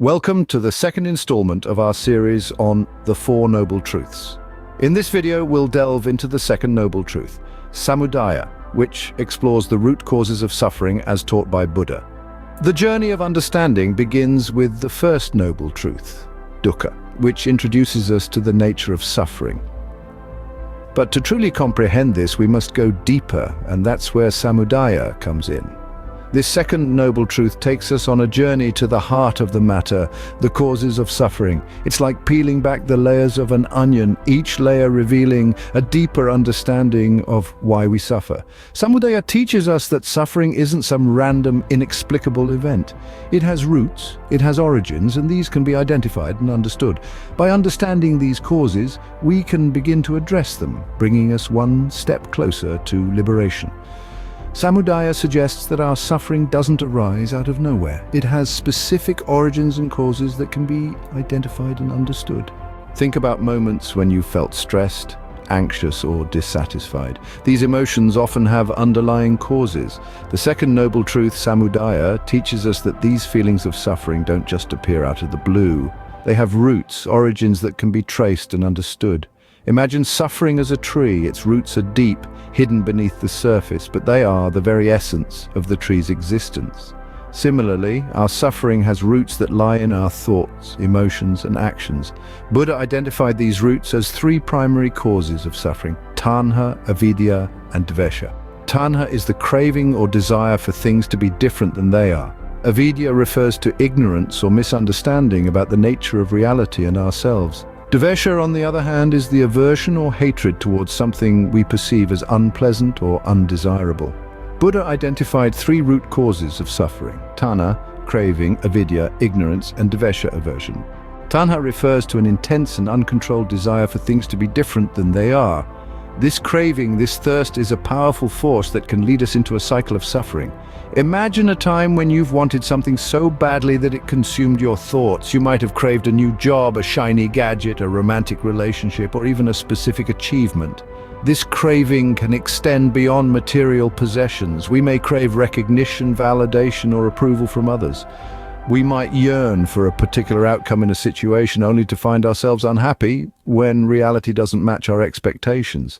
Welcome to the second installment of our series on the Four Noble Truths. In this video, we'll delve into the second noble truth, Samudaya, which explores the root causes of suffering as taught by Buddha. The journey of understanding begins with the first noble truth, dukkha, which introduces us to the nature of suffering. But to truly comprehend this, we must go deeper, and that's where Samudaya comes in. This second noble truth takes us on a journey to the heart of the matter, the causes of suffering. It's like peeling back the layers of an onion, each layer revealing a deeper understanding of why we suffer. Samudaya teaches us that suffering isn't some random, inexplicable event. It has roots, it has origins, and these can be identified and understood. By understanding these causes, we can begin to address them, bringing us one step closer to liberation. Samudaya suggests that our suffering doesn't arise out of nowhere. It has specific origins and causes that can be identified and understood. Think about moments when you felt stressed, anxious, or dissatisfied. These emotions often have underlying causes. The second noble truth, Samudaya, teaches us that these feelings of suffering don't just appear out of the blue. They have roots, origins that can be traced and understood. Imagine suffering as a tree. Its roots are deep, hidden beneath the surface, but they are the very essence of the tree's existence. Similarly, our suffering has roots that lie in our thoughts, emotions, and actions. Buddha identified these roots as three primary causes of suffering: tanha, avidya, and dvesha. Tanha is the craving or desire for things to be different than they are. Avidya refers to ignorance or misunderstanding about the nature of reality and ourselves. Dvesha, on the other hand, is the aversion or hatred towards something we perceive as unpleasant or undesirable. Buddha identified three root causes of suffering: tanha, craving; avidya, ignorance; and dvesha, aversion. Tanha refers to an intense and uncontrolled desire for things to be different than they are. This craving, this thirst, is a powerful force that can lead us into a cycle of suffering. Imagine a time when you've wanted something so badly that it consumed your thoughts. You might have craved a new job, a shiny gadget, a romantic relationship, or even a specific achievement. This craving can extend beyond material possessions. We may crave recognition, validation, or approval from others. We might yearn for a particular outcome in a situation only to find ourselves unhappy when reality doesn't match our expectations.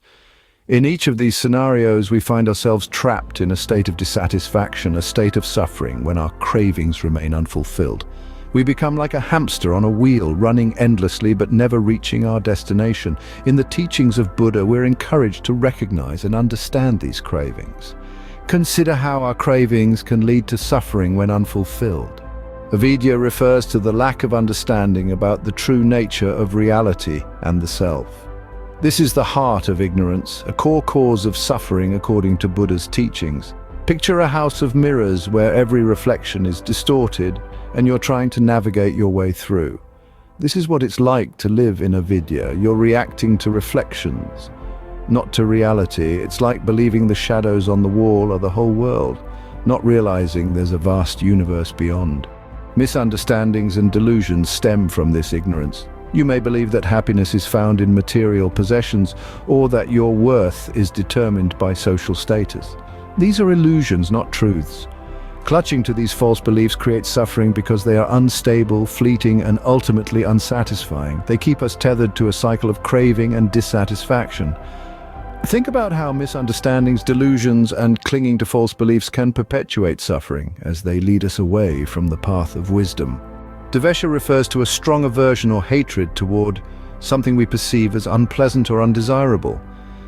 In each of these scenarios, we find ourselves trapped in a state of dissatisfaction, a state of suffering when our cravings remain unfulfilled. We become like a hamster on a wheel, running endlessly but never reaching our destination. In the teachings of Buddha, we're encouraged to recognize and understand these cravings. Consider how our cravings can lead to suffering when unfulfilled. Avidya refers to the lack of understanding about the true nature of reality and the self. This is the heart of ignorance, a core cause of suffering according to Buddha's teachings. Picture a house of mirrors where every reflection is distorted and you're trying to navigate your way through. This is what it's like to live in avidya. You're reacting to reflections, not to reality. It's like believing the shadows on the wall are the whole world, not realizing there's a vast universe beyond. Misunderstandings and delusions stem from this ignorance. You may believe that happiness is found in material possessions, or that your worth is determined by social status. These are illusions, not truths. Clutching to these false beliefs creates suffering because they are unstable, fleeting, and ultimately unsatisfying. They keep us tethered to a cycle of craving and dissatisfaction. Think about how misunderstandings, delusions, and clinging to false beliefs can perpetuate suffering as they lead us away from the path of wisdom. Dvesha refers to a strong aversion or hatred toward something we perceive as unpleasant or undesirable.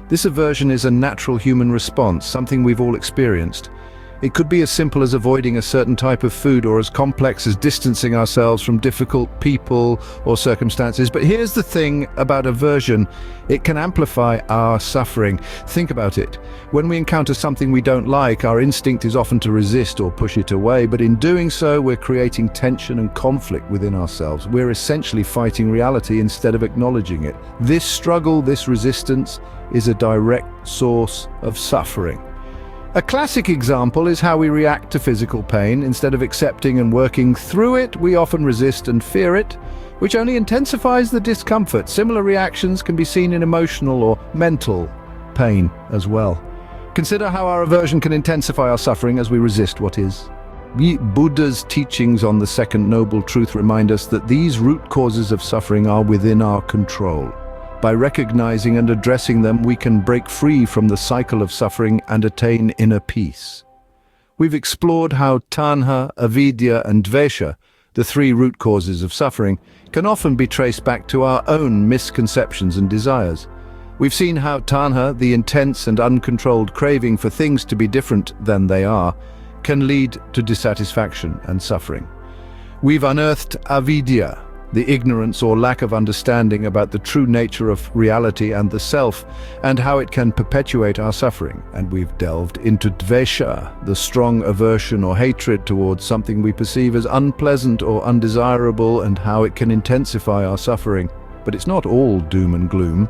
This aversion is a natural human response, something we've all experienced. It could be as simple as avoiding a certain type of food, or as complex as distancing ourselves from difficult people or circumstances. But here's the thing about aversion: it can amplify our suffering. Think about it. When we encounter something we don't like, our instinct is often to resist or push it away, but in doing so, we're creating tension and conflict within ourselves. We're essentially fighting reality instead of acknowledging it. This struggle, this resistance, is a direct source of suffering. A classic example is how we react to physical pain. Instead of accepting and working through it, we often resist and fear it, which only intensifies the discomfort. Similar reactions can be seen in emotional or mental pain as well. Consider how our aversion can intensify our suffering as we resist what is. Buddha's teachings on the Second Noble Truth remind us that these root causes of suffering are within our control. By recognizing and addressing them, we can break free from the cycle of suffering and attain inner peace. We've explored how tanha, avidya, and dvesha, the three root causes of suffering, can often be traced back to our own misconceptions and desires. We've seen how tanha, the intense and uncontrolled craving for things to be different than they are, can lead to dissatisfaction and suffering. We've unearthed avidya, the ignorance or lack of understanding about the true nature of reality and the self, and how it can perpetuate our suffering. And we've delved into dvesha, the strong aversion or hatred towards something we perceive as unpleasant or undesirable, and how it can intensify our suffering. But it's not all doom and gloom.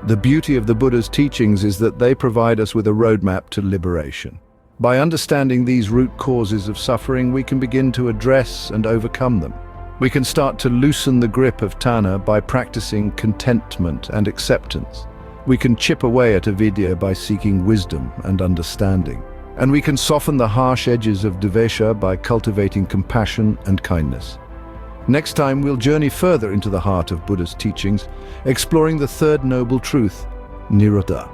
The beauty of the Buddha's teachings is that they provide us with a roadmap to liberation. By understanding these root causes of suffering, we can begin to address and overcome them. We can start to loosen the grip of tanha by practicing contentment and acceptance. We can chip away at avidya by seeking wisdom and understanding. And we can soften the harsh edges of dvesha by cultivating compassion and kindness. Next time, we'll journey further into the heart of Buddha's teachings, exploring the third noble truth, nirodha.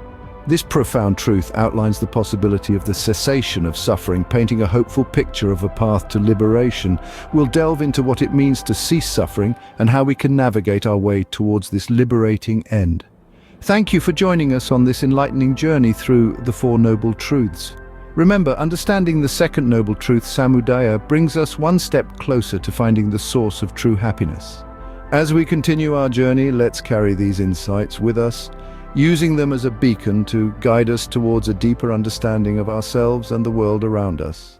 This profound truth outlines the possibility of the cessation of suffering, painting a hopeful picture of a path to liberation. We'll delve into what it means to cease suffering and how we can navigate our way towards this liberating end. Thank you for joining us on this enlightening journey through the Four Noble Truths. Remember, understanding the second noble truth, Samudaya, brings us one step closer to finding the source of true happiness. As we continue our journey, let's carry these insights with us, using them as a beacon to guide us towards a deeper understanding of ourselves and the world around us.